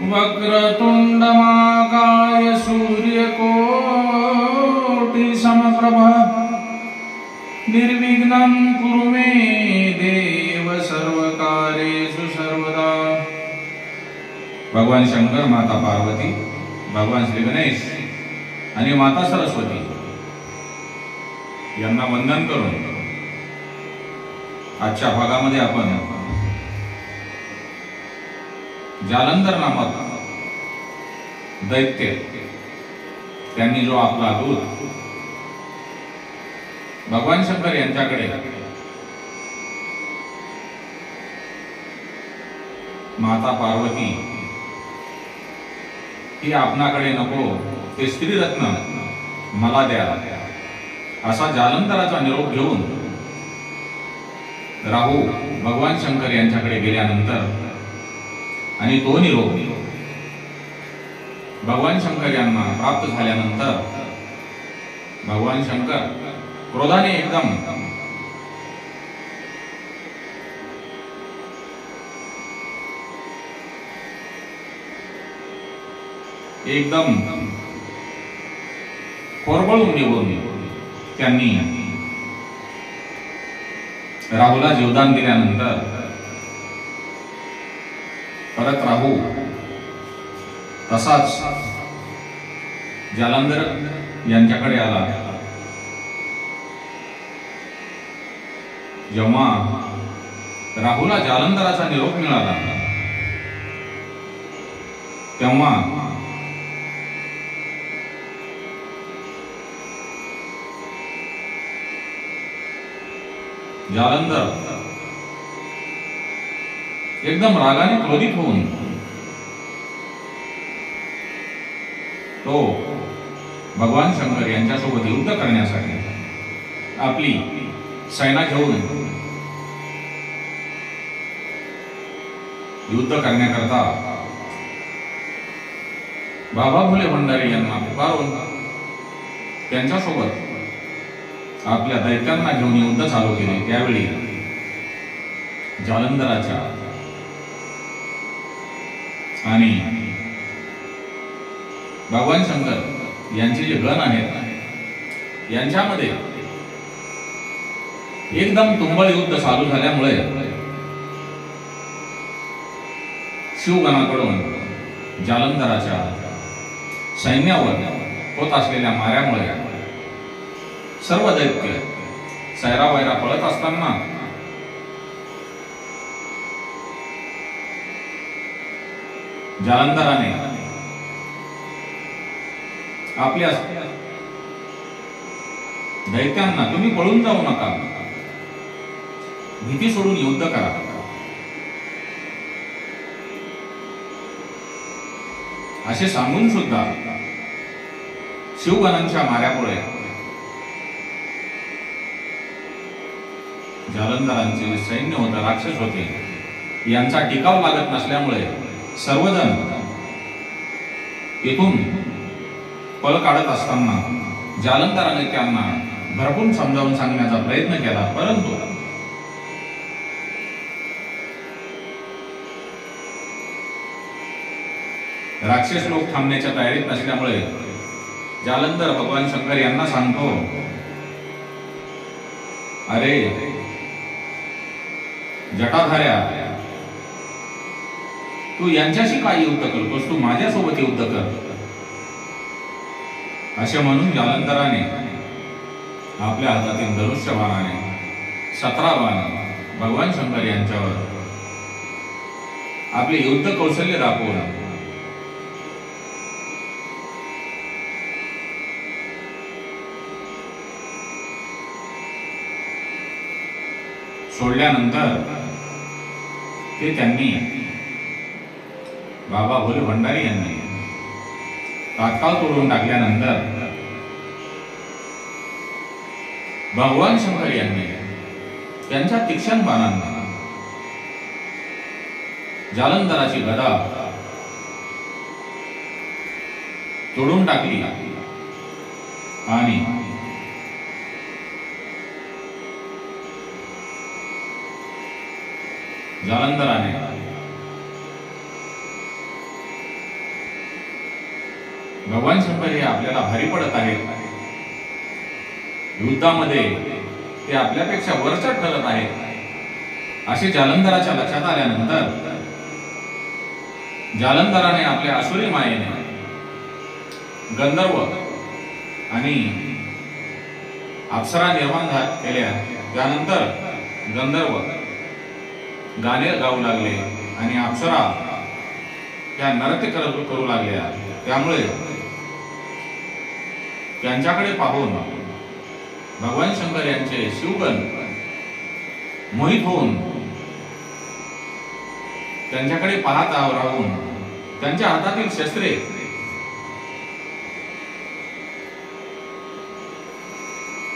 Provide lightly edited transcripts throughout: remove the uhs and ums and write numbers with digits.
वक्रतुंड महाकाय सूर्यकोटि समप्रभ निर्विघ्नं कुरु मे देव सर्वकार्येषु सर्वदा। भगवान शंकर, माता पार्वती, भगवान श्री गणेश आणि माता सरस्वती यांना वंदन करून आजच्या भागामध्ये आपण जालंधर नामक दैत्य त्यांनी जो आपला दूत भगवान शंकर यांच्याकडे माता पार्वती ही आपणाकडे नको, ते स्त्रीरत्न मला द्या असा जालंधराचा निरोप घेऊन राहू भगवान शंकर यांच्याकडे गेल्यानंतर आणि तो निरोप भगवान शंकर यांना प्राप्त झाल्यानंतर भगवान शंकर क्रोधाने एकदम कोरबळून निघून त्यांनी राहूला जीवदान दिल्यानंतर परत राहू तसाच जालंधर यांच्याकडे आला। जेव्हा राहूला जालंधराचा निरोप मिळाला तेव्हा जालंधर एकदम रागाने क्रोधित होऊन तो भगवान शंकर यांच्यासोबत युद्ध करण्यासाठी आपली सेना घेऊन युद्ध करण्याकरता बाबा भोले भंडारी यांना पुकारून त्यांच्यासोबत आपल्या दैत्यांना घेऊन युद्ध चालू केले। त्यावेळी जालंधराच्या आणि भगवान शंकर यांचे जे गण आहेत यांच्यामध्ये एकदम तुंबळ युद्ध चालू झाल्यामुळे शिवगणाकडून जालंधराच्या सैन्यावर होत असलेल्या माऱ्यामुळे सर्व दैत्य सैरावैरा पळत असताना जालंधराने आपल्या दैत्यांना तुम्ही पळून जाऊ नका, भीती सोडून युद्ध करा असे सांगून सुद्धा शिवगणांच्या माऱ्यामुळे जालंधरांचे सैन्य होते, राक्षस होते, यांचा टिकाव लागत नसल्यामुळे सर्वजण येथून पळ काढत असताना जालंधराने त्यांना भरपूर समजावून सांगण्याचा प्रयत्न केला, परंतु राक्षस लोक थांबण्याच्या तयारीत नसल्यामुळे जालंधर भगवान शंकर यांना सांगतो, अरे जटाधार्या, तू यांच्याशी काय युद्ध करतोस, तू माझ्यासोबत युद्ध कर असे म्हणून जालंधराने आपल्या हातातील धनुष्यबाणाने 17 बाण भगवान शंकर यांच्यावर आपले युद्ध कौशल्य दाखवून सोडल्यानंतर ते त्यांनी बाबा भोले भंडारी यांनी तात्काळ तोडून टाकल्यानंतर भगवान शंकर यांनी त्यांच्या तीक्ष्ण बाणांना जालंधराची गदा तोडून टाकली आणि जालंधराने भगवान शंकर हे आपल्याला भारी पडत आहेत, युद्धामध्ये ते आपल्यापेक्षा वरचढ ठरत आहेत असे जालंधराच्या लक्षात आल्यानंतर जालंधराने आपल्या आसुरी मायेने गंधर्व आणि अप्सरा निर्माण केल्या. त्यानंतर गंधर्व गाणे गाऊ लागले आणि अप्सरा त्या नृत्य करू लागल्या. त्यामुळे त्यांच्याकडे पाहून भगवान शंकर यांचे शिवगण मोहित होऊन त्यांच्याकडे पाहत राहून त्यांच्या हातातील शस्त्रे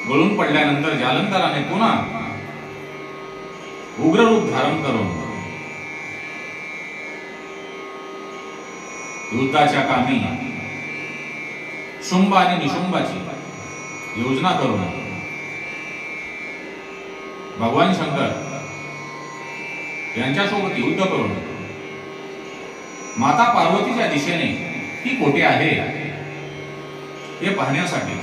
गळून पडल्यानंतर जालंधराने पुन्हा उग्र रूप धारण करून युद्धाच्या कामी शुंभ आणि निशुंभाची योजना करून भगवान शंकर यांच्यासोबत युद्ध करून माता पार्वतीच्या दिशेने ती कोठे आहे हे पाहण्यासाठी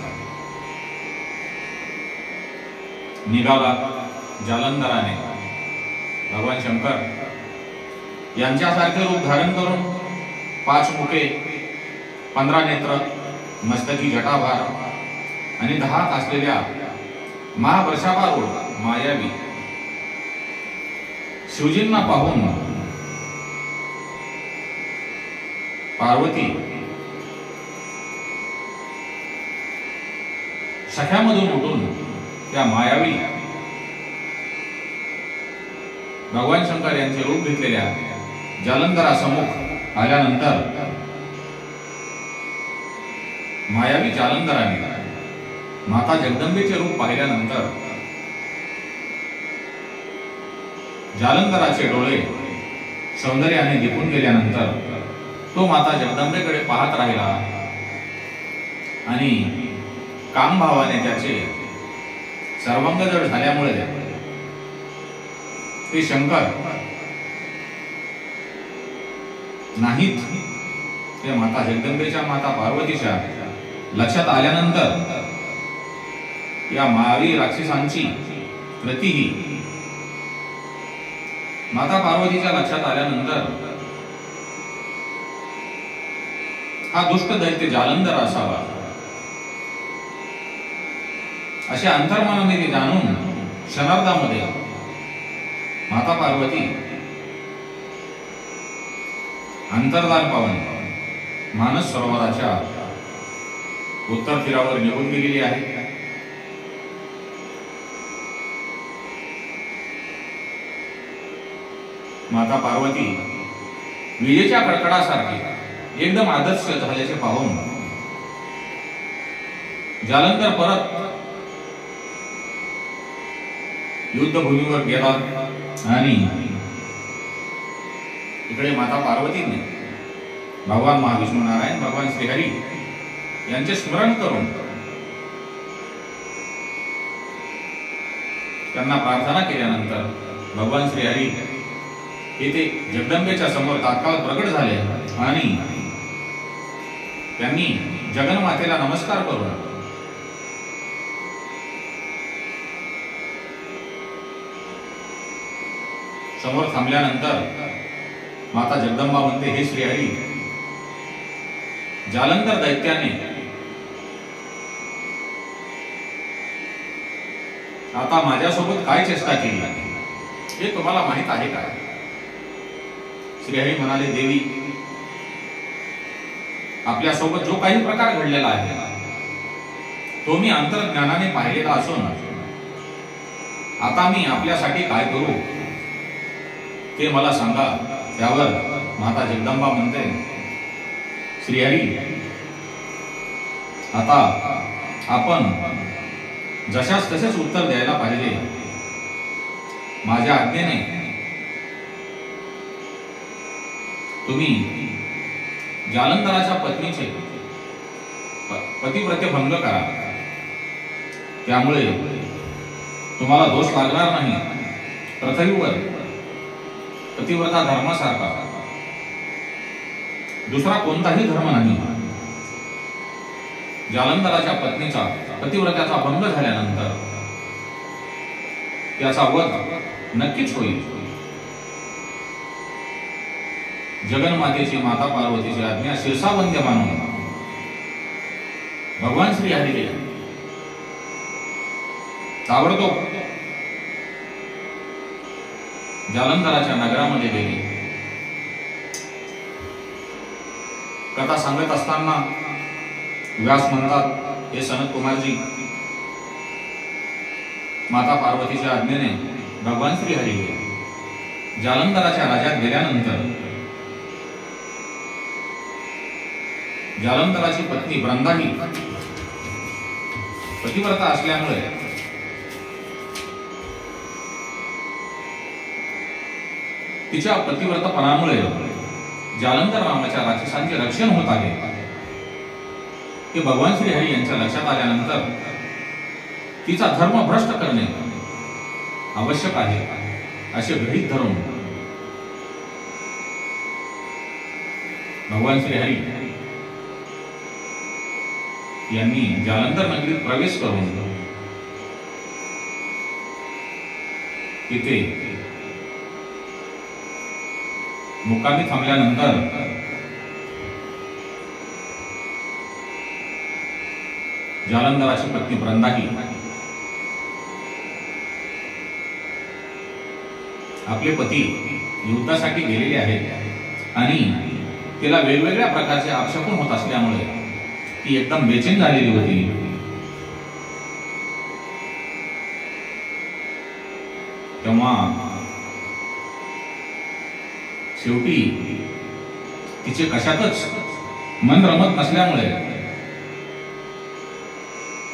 निघाला जालंधराने. भगवान शंकर यांच्यासारखे रूप धारण करून 5 मुखे, 15 नेत्र, मस्तकी जटाभार आणि 10 हात असलेल्या महावर्षाभारूढ मायावी शिवजींना पाहून पार्वती सख्यामधून उठून त्या मायावी भगवान शंकर यांचे रूप घेतलेल्या जालंधरासमोर आल्यानंतर मायावी जालंधराने माता जगदंबेचे रूप पाहिल्यानंतर जालंधराचे डोळे सौंदर्याने दिपून गेल्यानंतर तो माता जगदंबेकडे पाहत राहिला आणि कामभावाने त्याचे सर्वांग जड झाल्यामुळे ते शंकर नाहीत ते माता जगदंबेच्या माता पार्वतीच्या लक्षात आल्यानंतर या मायावी राक्षसांची कृतीही माता पार्वतीच्या लक्षात आल्यानंतर हा दुष्ट दैत्य जालंधर असावा अशा अंतर्मनाने ते जाणून क्षणार्धामध्ये माता पार्वती अंतर्धान पावून मानस सरोवराच्या उत्तर तीरावर निघून गेलेली आहे. माता पार्वती विजेच्या कडकडासारखी एकदम आदर्श झाल्याचे पाहून जालंधर परत युद्धभूमीवर गेला आणि इकडे माता पार्वतीने भगवान महाविष्णू नारायण भगवान श्रीहरी यांचे स्मरण करून त्यांना प्रार्थना केल्यानंतर भगवान श्रीहरी येथे जगदंबेच्या समोर तात्काळ प्रकट झाले आणि त्यांनी जगन्मातेला नमस्कार करून समोर थांबल्यानंतर माता जगदंबा म्हणते, हे श्रीहरी, जालंधर दैत्याने आता माझ्यासोबत काय चेष्टा केली हे तुम्हाला माहित आहे का? श्रीहरी म्हणाले, देवी, आपल्यासोबत जो काही प्रकार घडलेला आहे तो मी अंतर्ज्ञानाने पाहिलेला असून आता मी आपल्यासाठी काय करू ते मला सांगा. त्यावर माता जगदंबा म्हणते, श्रीहरी, आता आपण जशास तसेच उत्तर द्यायला पाहिजे. माझ्या आज्ञेने तुम्ही जालंधराच्या पत्नीचे पतिव्रते भंग करा, त्यामुळे तुम्हाला दोष लागणार नाही. पृथ्वीवर पतिव्रता धर्मासारखा दुसरा कोणताही धर्म नाही. जालंधराच्या पत्नीचा पतिव्रत्याचा भंग झाल्यानंतर त्याचा वध नक्कीच होईल. जगन्मातेची माता पार्वतीची आज्ञा शिरसावंद्य मानून भगवान श्री हरी ताबडतोब जालंधराच्या नगरामध्ये गेले. कथा सांगत असताना व्यास म्हणतात, हे सनत कुमारजी, माता पार्वतीच्या आज्ञेने भगवान श्री हरी जालंधराच्या राज्यात गेल्यानंतर जालंधराची पत्नी वृंदा ही पतिव्रता असल्यामुळे तिच्या पतिव्रतापणामुळे जालंधर नावाच्या राक्षसांचे रक्षण होत आहे. हे भगवान श्री हरी यांच्या लक्षात आल्यानंतर तिचा धर्म भ्रष्ट करणे आवश्यक आहे असे गृहीत धरून भगवान श्री हरी यांनी जालंधर नगरीत प्रवेश करून तिथे मुक्कामी थांबल्यानंतर जालंधराची पत्नी वृंदा ही आपले पती युद्धासाठी गेलेले आहेत आणि तिला वेगवेगळ्या प्रकारचे अपशकुन होत असल्यामुळे ती एकदम बेचैन झालेली होती. तेव्हा शेवटी तिचे कशातच मन रमत नसल्यामुळे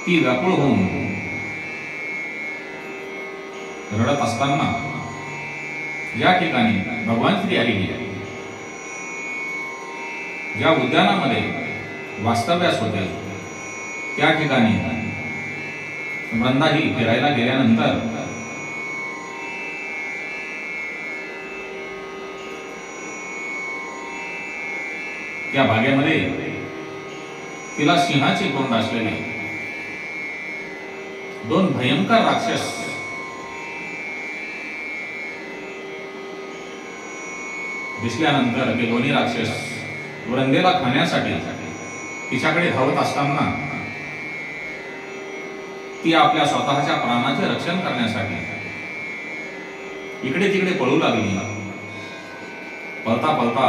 ती व्याकुळ होऊन रडत असताना ज्या ठिकाणी भगवान श्री हरी ज्या उद्यानामध्ये वास्तव्यास होते त्या ठिकाणी वृंदा ही फिरायला गेल्यानंतर त्या भागेमध्ये तिला सिंहाची तोंड असलेले दोन भयंकर राक्षस दिसल्यानंतर ते दोन्ही राक्षस वृंदेला खाण्यासाठी तिच्याकडे धावत असताना ती आपल्या स्वतःच्या प्राणाचे रक्षण करण्यासाठी इकडे तिकडे पळू लागली. पळता पळता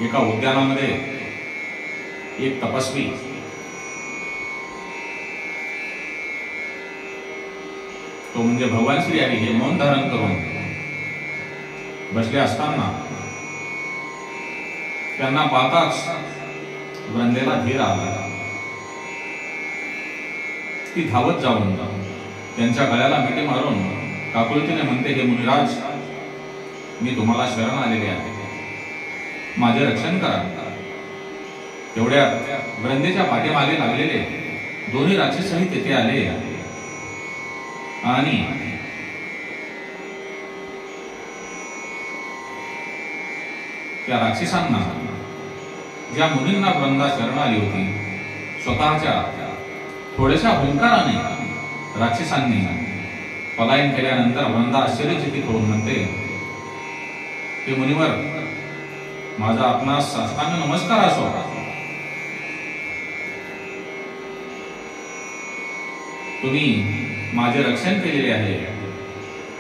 एका उद्यानामध्ये एक तपस्वी तो म्हणजे भगवान श्री हरी हे मौन धारण करून बसले असताना त्यांना पाहताच वृंदेला धीर आला. ती धावत जाऊन त्यांच्या गळ्याला मिठी मारून काकुलतीने म्हणते, हे मुनिराज, मी तुम्हाला शरण आलेले आहे, माझे रक्षण करा. तेवढ्यात वृंदेच्या पाठीमागे लागलेले दोन्ही राक्षसही तेथे आले आणि त्या राक्षसांना, ज्या मुलींना वृंदा शरण आली होती, स्वतःच्या थोड्याशा हुंकाराने राक्षसांनी पलायन केल्यानंतर वृंदा आश्चर्यचकित होऊन म्हणते, हे मुनिवर, माझा आपणास साष्टांग नमस्कार असो. तुम्ही माझे रक्षण केलेले आहे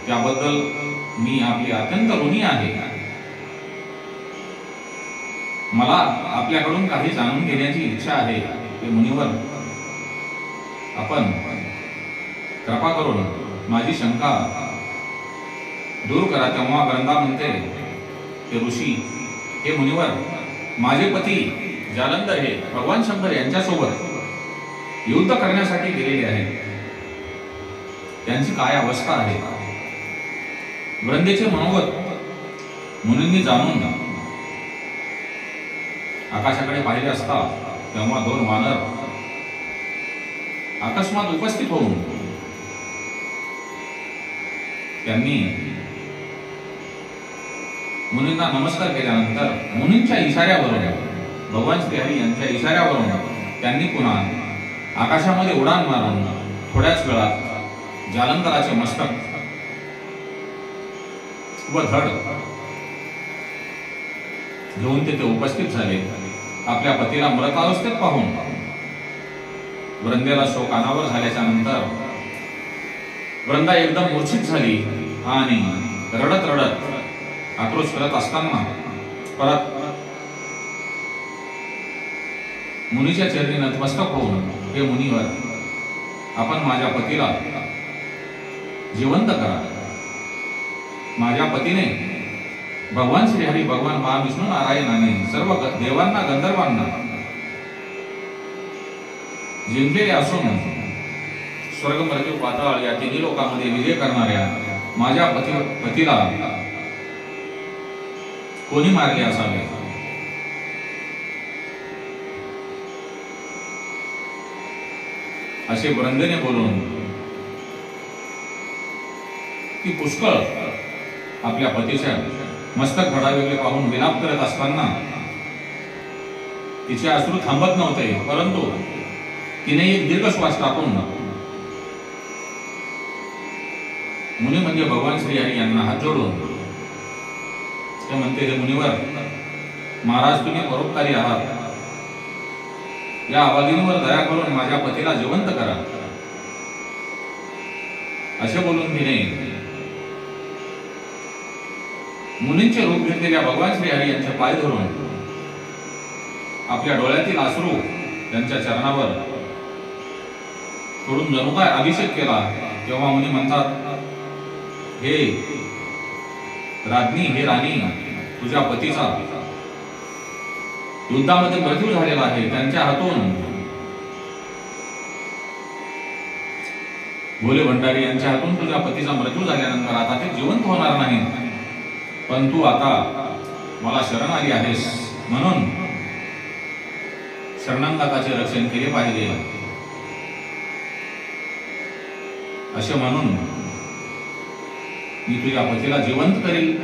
त्याबद्दल मी आपली अत्यंत ऋणी आहे. मला आपल्याकडून काही जाणून घेण्याची इच्छा आहे. हे मुनिवर, आपण कृपा करून माझी शंका दूर करा. तेव्हा वृंदा म्हणते, हे ऋषी, हे मुनिवर, माझे पती जालंधर हे भगवान शंकर यांच्यासोबत युद्ध करण्यासाठी गेलेले आहेत. त्यांची काय अवस्था आहे? वृंदेचे मनोगत मुनींनी जाणून आकाशाकडे पाहिले असता तेव्हा दोन वानर अकस्मात उपस्थित होऊन त्यांनी मुनींना नमस्कार केल्यानंतर मुनींच्या इशाऱ्यावरून भगवान श्रीहरी यांच्या इशाऱ्यावरून त्यांनी पुन्हा आकाशामध्ये उडान मारून थोड्याच वेळात जालंधराचे मस्तक व धड घेऊन तेथे उपस्थित झाले. आपल्या पतीला मृतावस्थेत पाहून वृंदेला शोक अनावर झाल्याच्या नंतर वृंदा एकदम मूर्छित झाली आणि रडत रडत आक्रोश करत असताना परत मुनीच्या चरणी नतमस्तक होऊन, हे मुनीवर, आपण माझ्या पतीला जिवंत करा. माझ्या पतीने भगवान श्रीहरी, भगवान महाविष्णू नारायणाने सर्व देवांना, गंधर्वांना जिंकलेले असून स्वर्ग, मृत्यू, पाताळ या तिन्ही लोकांमध्ये विजय करणाऱ्या माझ्या पतीला कोणी मारले असावे. असे वृंदेने बोलून ती पुष्कळ आपल्या पतीच्या मस्तक घडावेगळे पाहून विलाप करत असताना तिचे अश्रू थांबत नव्हते. परंतु तिने एक दीर्घ श्वास टाकून मुनी म्हणजे भगवान श्रीहरी यांना हात जोडून ते म्हणते, हे मुनिवर, महाराज तुम्ही परोपकारी आहात. या अभागिनीवर दया करून माझ्या पतीला जिवंत करा. असे बोलून तिने मुनींचे रूप घेतलेल्या भगवान श्रीहरी यांचे पाय धरून आपल्या डोळ्यातील अश्रू त्यांच्या चरणावर सोडून जणू काय अभिषेक केला. तेव्हा मुनी म्हणतात, हे राज्ञी, हे राणी, तुझ्या पतीचा युद्धामध्ये मृत्यू झालेला आहे. त्यांच्या हातून भोले भंडारी यांच्या हातून तुझ्या पतीचा मृत्यू झाल्यानंतर आता ते जिवंत होणार नाही. पण तू आता मला शरण आली आहेस म्हणून शरणागताचे रक्षण केले पाहिजे. असे म्हणून मी तुझ्या पतीला जिवंत करेल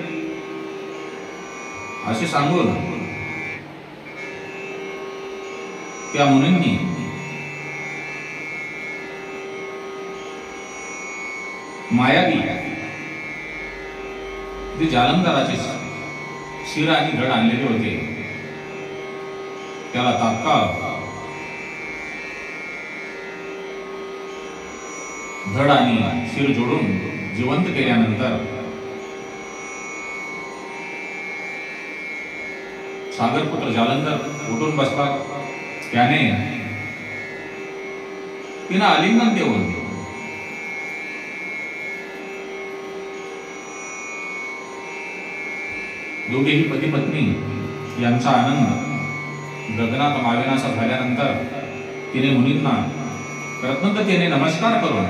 असे सांगून त्या मुनींनी मायावी जे जालंधराचे शिर आणि धड आणलेले होते त्याला तात्काळ धड आणि शिर जोडून जिवंत केल्यानंतर सागरपुत्र जालंधर उठून बसला. त्याने तिला आलिंगन देऊन दोघेही पती पत्नी यांचा आनंद गगनात मावेनासा झाल्यानंतर तिने मुनींना कृतज्ञतेने नमस्कार करून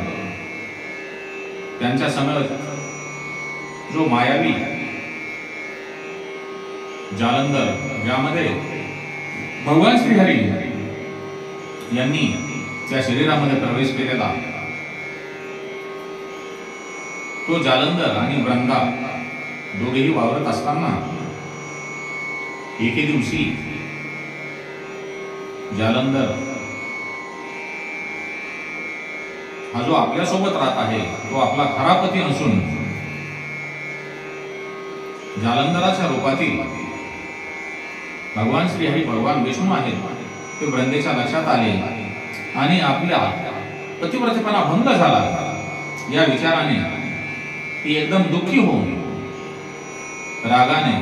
त्यांच्या समोर जो मायावी जालंधर, ज्यामध्ये भगवान श्रीहरी यांनी त्या शरीरामध्ये प्रवेश केलेला, तो जालंधर आणि वृंदा दोघेही वावरत असताना एके दिवशी जालंधर हा जो आपल्या सोबत राहत आहे तो आपला खरा पती नसून जालंधराच्या रूपातील भगवान श्रीहरी, भगवान विष्णू आहेत. ते वृंदेच्या लक्षात आले आणि आपल्या पतिव्रतेपणा भंग झाला या विचाराने ती एकदम दुःखी होऊन रागाने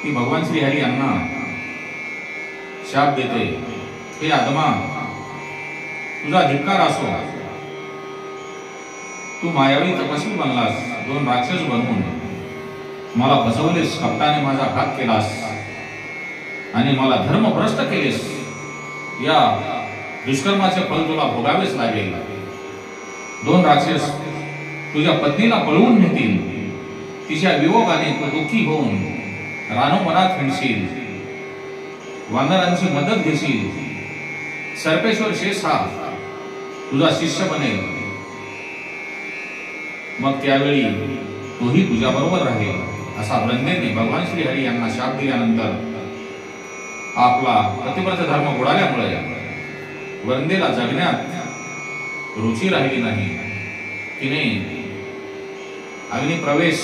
ती भगवान श्रीहरी यांना शाप देते, हे आदमा, तुझा धिक्कार असो. तू मायावी तपस्वी बनलास, दोन राक्षस बनवून मला फसवलेस, कपटाने माझा घात केलास आणि मला धर्मभ्रष्ट केलेस. या दुष्कर्माचे फळ तुला भोगावेच लागेल. दोन राक्षस तुझ्या पत्नीला पळवून नेतील. तिच्या वियोगाने तू दुःखी होऊन रानोवनात हिंडशील, वानरांची मदत घेशील. सर्पेश्वर शेष हा तुझा शिष्य बनेल. मग त्यावेळी तोही तुझ्या बरोबर राहील असा वृंदेने भगवान श्रीहरी यांना शाप दिल्यानंतर आपला प्रतिव्रत धर्म बुडाल्यामुळे वृंदेला जगण्यात रुची राहिली नाही. तिने अग्निप्रवेश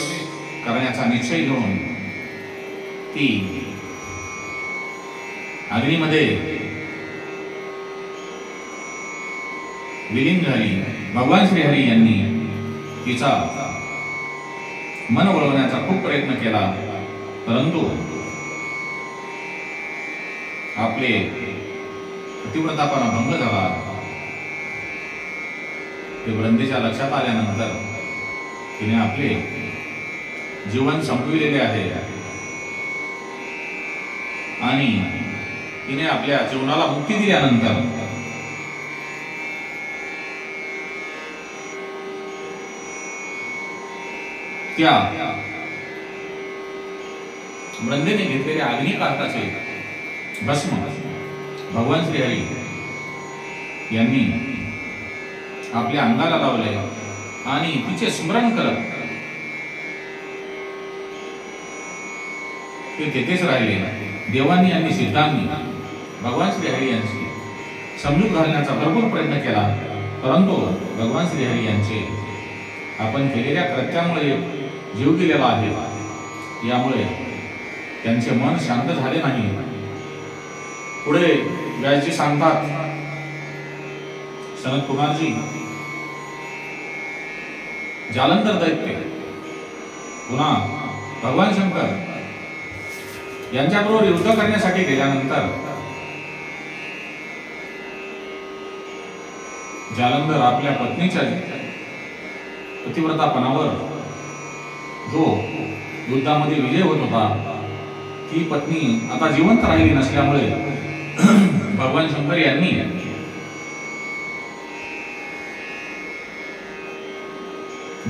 करण्याचा निश्चय घेऊन ती अग्नीमध्ये विलीन झाली. भगवान श्रीहरी यांनी तिचा मन वळवण्याचा खूप प्रयत्न केला, परंतु आपले पतिव्रतापणा भंग झाला. ते वृंदेच्या लक्षात आल्यानंतर तिने आपले जीवन संपविलेले आहे आणि तिने आपल्या जीवनाला मुक्ती दिल्यानंतर त्या वृंदेने घेतलेल्या अग्निकाष्ठाचे भस्म भगवान श्रीहरी यांनी आपल्या अंगाला लावले आणि तिचे स्मरण करत ते तेथेच राहिले. देवांनी आणि सिद्धांनी भगवान श्रीहरी यांची समजूत घालण्याचा भरपूर प्रयत्न केला, परंतु भगवान श्रीहरी यांचे आपण केलेल्या कृत्यामुळे जीव गेलेला आहे, यामुळे त्यांचे मन शांत झाले नाही. पुढे व्यासजी सांगतात, सनत कुमारजी जालंधर दैत्य पुन्हा भगवान शंकर यांच्याबरोबर युद्ध करण्यासाठी गेल्यानंतर जालंधर आपल्या पत्नीच्या पतिव्रतापणावर जो युद्धामध्ये विजय होत होता, ती पत्नी आता जिवंत राहिली नसल्यामुळे भगवान शंकर यांनी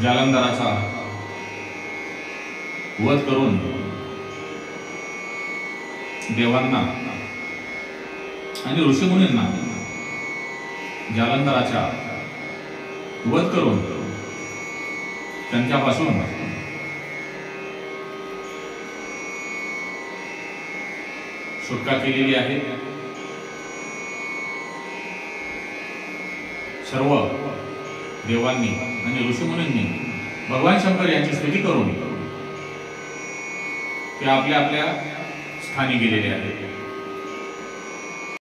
जालंधराचा वध करून देवांना आणि ऋषीमुनींना जालंधराचा वध करून त्यांच्यापासून सुटका केलेली आहे. सर्व देवांनी आणि ऋषीमुनींनी भगवान शंकर यांची स्तुती करून ते आपल्या आपल्या स्थानी गेलेले आहेत.